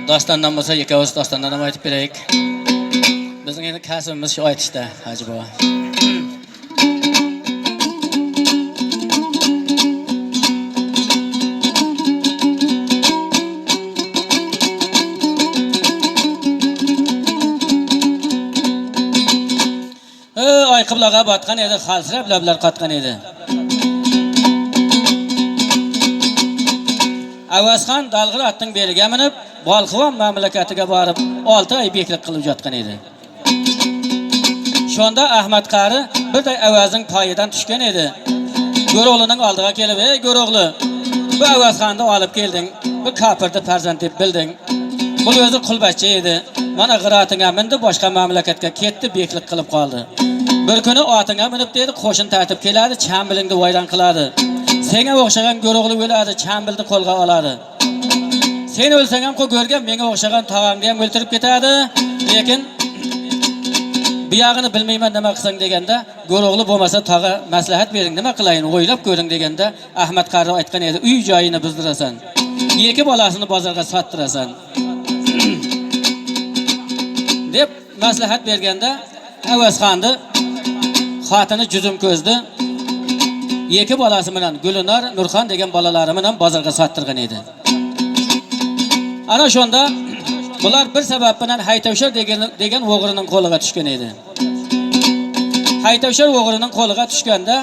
Dostondan bo'lsa, ikkovimiz dostondan ham aytib beraylik. Bizning endi kasbimiz shu aytishda, Hoji bobo. Oy qiblaga botgan edi, xalsirab lablar qotgan edi. Avazxon dalg'ir atning beliga minib, Bolqivon mamlakatiga borib 6 oy beklik qilib yotgan edi. Shonda Ahmad qari birday avazning poyidan tushgan edi. Go'ro'g'lining oldiga kelib, "Ey go'ro'g'li, bu Avazxonni olib kelding. Bu kafirni farzand deb bilding. Bu o'zi qulbachcha edi. Mana g'iratinga mindi, boshqa mamlakatga ketdi, beklik qilib qoldi. Bir kuni otinga minib dedi, qo'shin tartib keladi, chambilingni vayron qiladi. Senga o'xshagan go'ro'g'li o'ladi, chambilni qo'lga oladi. Sen o'lsang ham ko'rgan, menga o'xshagan tog'angni ham o'ltirib ketadi. Lekin bu yog'ini bilmayman nima qilsang deganda, go'ro'g'li bo'lmasa tog'a maslahat bering, nima qilayin, o'ylab ko'ring deganda, Ahmad qari aytgan edi, uy joyini buzdirasan. Ikki bolasini bozorga sottirasan. deb maslahat berganda, Avazxonni xotini Juzum ko'zdi. Ikki bolasi bilan Gulnor, Nurxon degan bolalari bilan bozorga sottirgan edi. Ana shunda bular bir sabab bilan Haytavshar degan o'g'rining qo'liga tushgan edi. Haytavshar o'g'rining qo'liga tushganda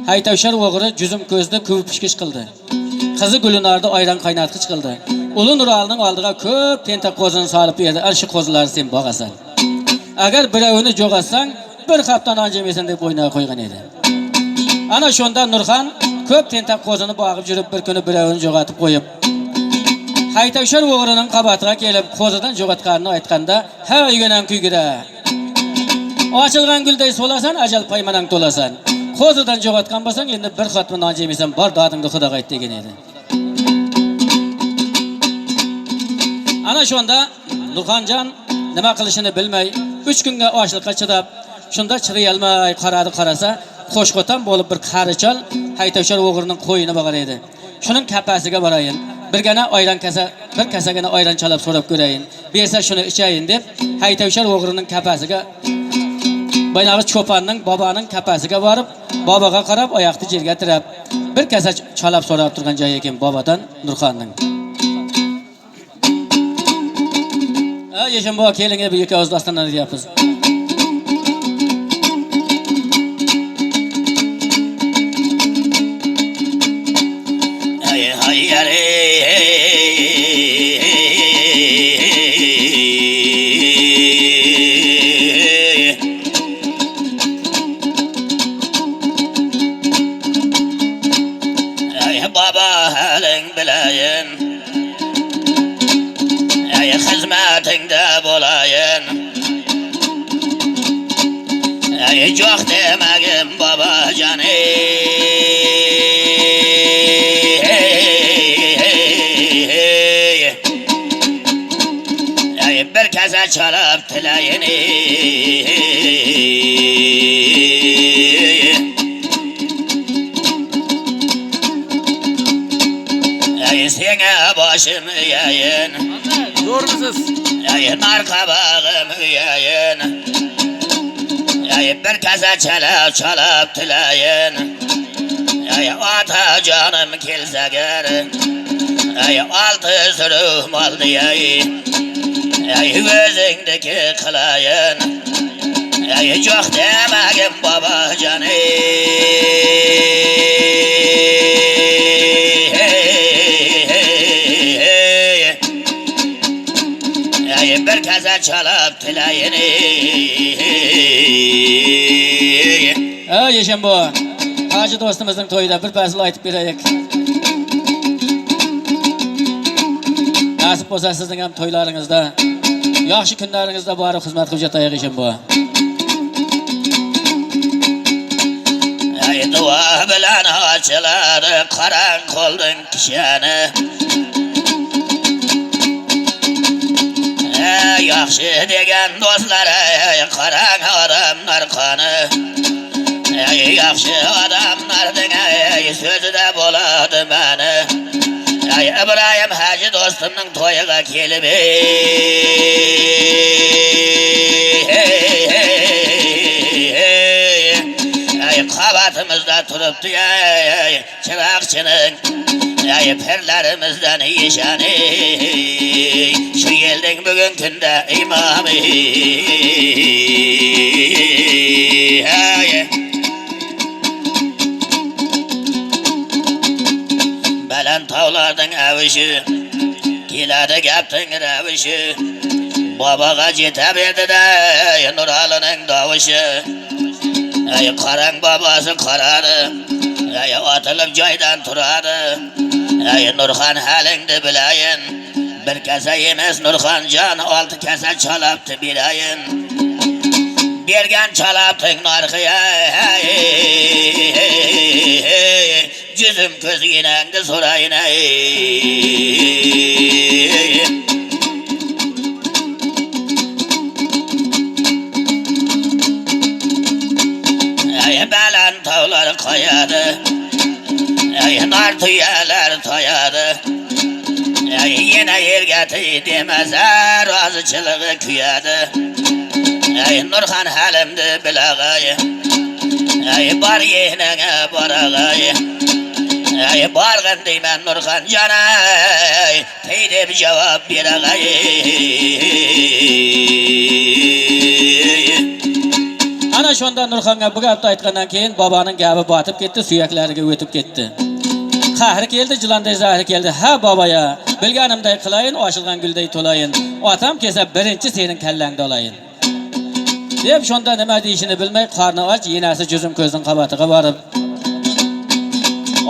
Haytavshar o'g'ri Juzum ko'zda ko'p pishkish qildi. Qizi Gulnorni ayron qaynatqich qildi. Uli Nuralning oldiga ko'p tentak qo'zini solib berdi. Ana shu qo'zilarni sen boqasan. Agar birovini jo'g'atsang, bir haftadan anjamasan deb o'ynay qo'ygan edi. Ana shunda Nurxon ko'p tentak qo'zini bo'g'ib yurib bir kuni birovini jo'g'atib qo'yib, Haytavshar o'g'rining qabatiga kelib qo'zidan jo'g'atganini aytganda, "Ha, uyganam kuygira. Ochilgan gulday so'lasan, ajal paymanang to'lasan. Qo'zidan jo'g'atgan bo'lsang, endi bir xotmi non yemasan, bor dodingni Xudoga ayt" degan edi. Ana shunda Nurxonjon nima qilishini bilmay, 3 kunga ochliqqa chidab, shunda chiriyolmay qarasa, qo'shqo'tan bo'lib bir qarichol Haytavshar o'g'rining qo'yini bog'ar edi. Shuning kapasiga borayin. Bir kasagina ayron chalab so'rab ko'rayin. Bersa shuni ichayin deb Haytavshar o'g'rining kapasiga, baynağı cho'ponning boboning kapasiga borib, boboga qarab oyoqni yerga tirab, bir kasa chalab so'rab turgan joyi ekan bobodan Nurxonning. Yeshim bobo keling, bu ikki dostondan deyapmiz. Baba haling bilayin, xizmatingda bo'layin. Yo'q demagin bobojon, bir kese çalıp tilayını. Ey sene başım yayın, Zor musunuz? ey nar kabağım yayın, ey bir kese çalıp tilayın. Ey ata canım kelse ger, ey altı sürüm aldı ey, ey gözündeki kılayın, ey çok demegim baba canı. Ey bir kese çalıp tilayını. Yeşen bu. Hacı dostumuzun toyida bir pasıl aytıp bereyik. Nasip bolsa sizin hem toylarınızda, yaxşı günlerinizde bari hizmet kılacak dayak yeşen bu. Ey dua bilen açılar karan koldun kişeni. Ey yaxşı degen dostlara karan adamlar kanı. Ey yaxşı adamlardın ey sözü de boladı beni. Ey İbrahim Hacı dostumның toyuğa kelip ey kabatımızda turuptu ey çırakçının ey perlerimizden yeşani. Şu geldin bugün günde imamı. Belen tavlardın evişi, kilada gaptın revişi. Babaga cetaberdi de Nuralı'nın davışı. Ey karan babası karadı, ey atılıp caydan turadı. Ey Nurhan halinde bilayin, bir kese yemez Nurhan can, 6 kese çalaptı bir ayın. Bergen çalaptın narkıya, cüzüm köz yinende sorayın. Ey belen tavlar kayadı, ey nar tüyeler tayadı. Ey yine yergeti demezler razıçılığı küyadı. Ey Nurhan halimdi bilagay, ey bar yehnene baragay. Ey bargın deymen Nurhan canay, teyde bir cevap beragay. Ana şonda Nurxanga bu gapni aytgandan keyin babanın gapi batib ketdi, suyaklariga o'tib ketdi. Qahri keldi, jilanday zahri keldi. Ha babaya, bilganimday qilayin, oshilgan gulday to'layin. Otam kelsa birinchi sening kallangda olayin. Deb şonda nima deyishini bilmay qarni och yenasi juzum ko'zning qabatiga borib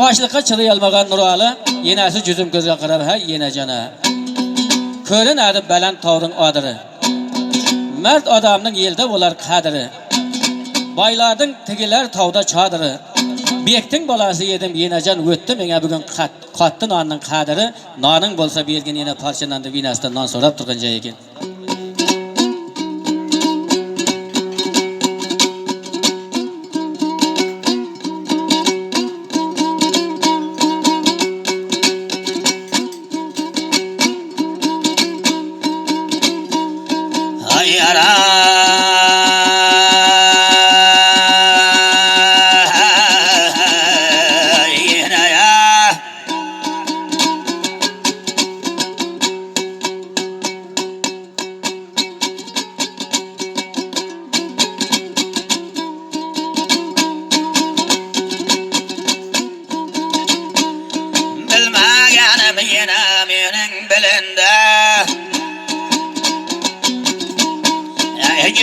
ochliqqa chiday olmagan Nurali yenasi juzum ko'zga qarab, "Ha yenajana. Ko'rinadi baland tog'ning odiri. Mard odamning yelda bo'lar qadri. Baylarding tigilar tog'da chodiri. Bekting bolasi yedim yenajan o'tdi menga bugun qatdi nonning qadri. Noning bo'lsa bergin yana parchanandi vinasidan non so'rab turgan joy ekan."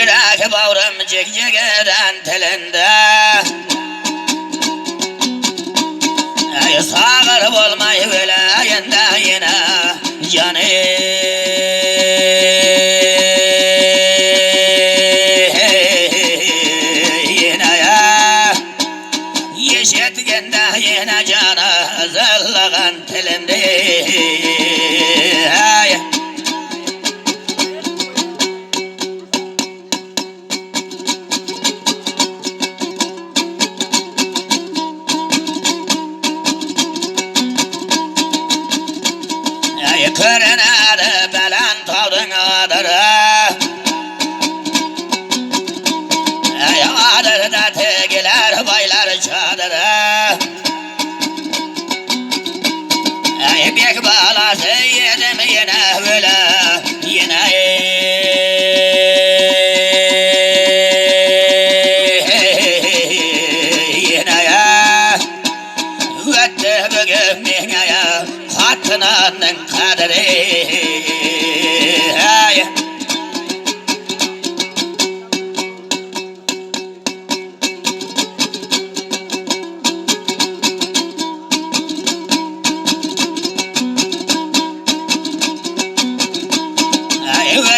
Yürek bağrım cekcekeden telinde, sağır olmayı velayende yine canı. Yine ya yeşetgende yine canı zıllığın telimde. Körənədi bələn tavdın adırı Adırda tegiler baylar çadırı Bek balası yedim yine böyle Yine Öttü bugün mihaya Hattınanın kaderi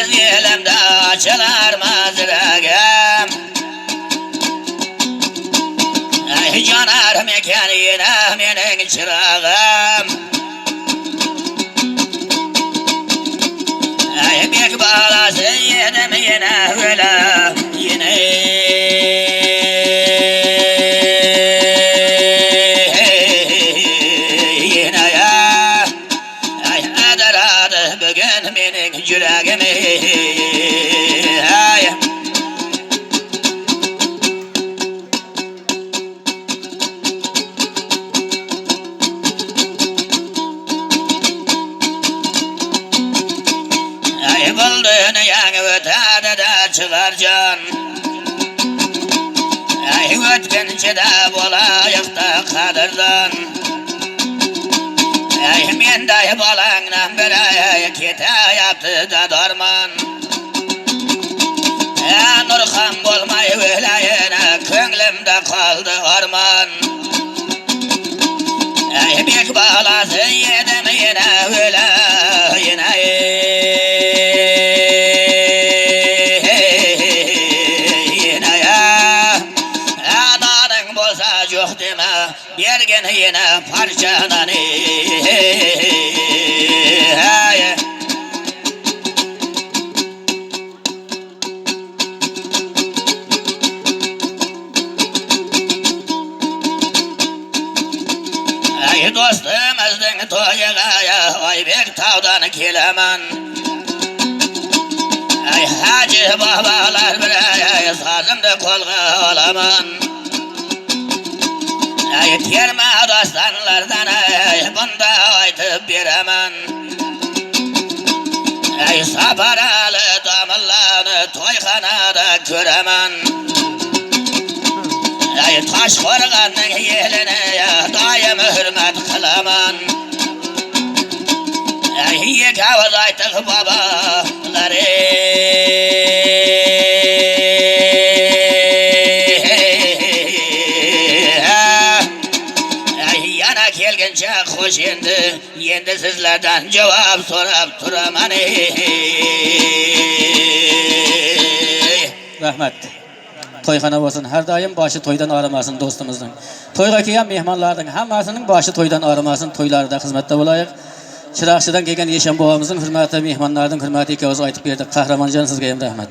Öz yelimde açılar mazıragım Canar mekan yine menin çırağım Bek balası yedim yine öyle Yine Yine ya Adaradı bugün menin yüreğimi Buldun yan ötede de çıkar can Ötkince de bulayık da kadırdan Men de balanla bir kete yaptı da darman Nurhan bulmayı öyleyine Könlümde kaldı arman Bek balası yedim yine öyle Yine Yok deme Bergen yine parçalanı Dostumuzun toyuna Aybek tavdan kilemen Hacı babalar bir sazımda kolga alaman Terme dostlardan bunda aytıp biremen Saparalı damıllarını toyxanada köremen Taş korganın yeline daim hürmet kılaman Yekavuz aytık babaları Yana kelgince hoş Yendi sizlerden cevap sorap duraman Rahmet. Toyxana olsun. Her daim başı toydan ağrımasın dostumuzun. Toyga kelgan mehmonlarning hammasının başı toydan ağrımasın. Toylarda hizmette bolayık. Çıraqçıdan kelgan Yeşen babamızın hürmeti, mehmonlarning hürmeti ikkovuz aytib berdik. Qahramonjon sizga ham rahmat.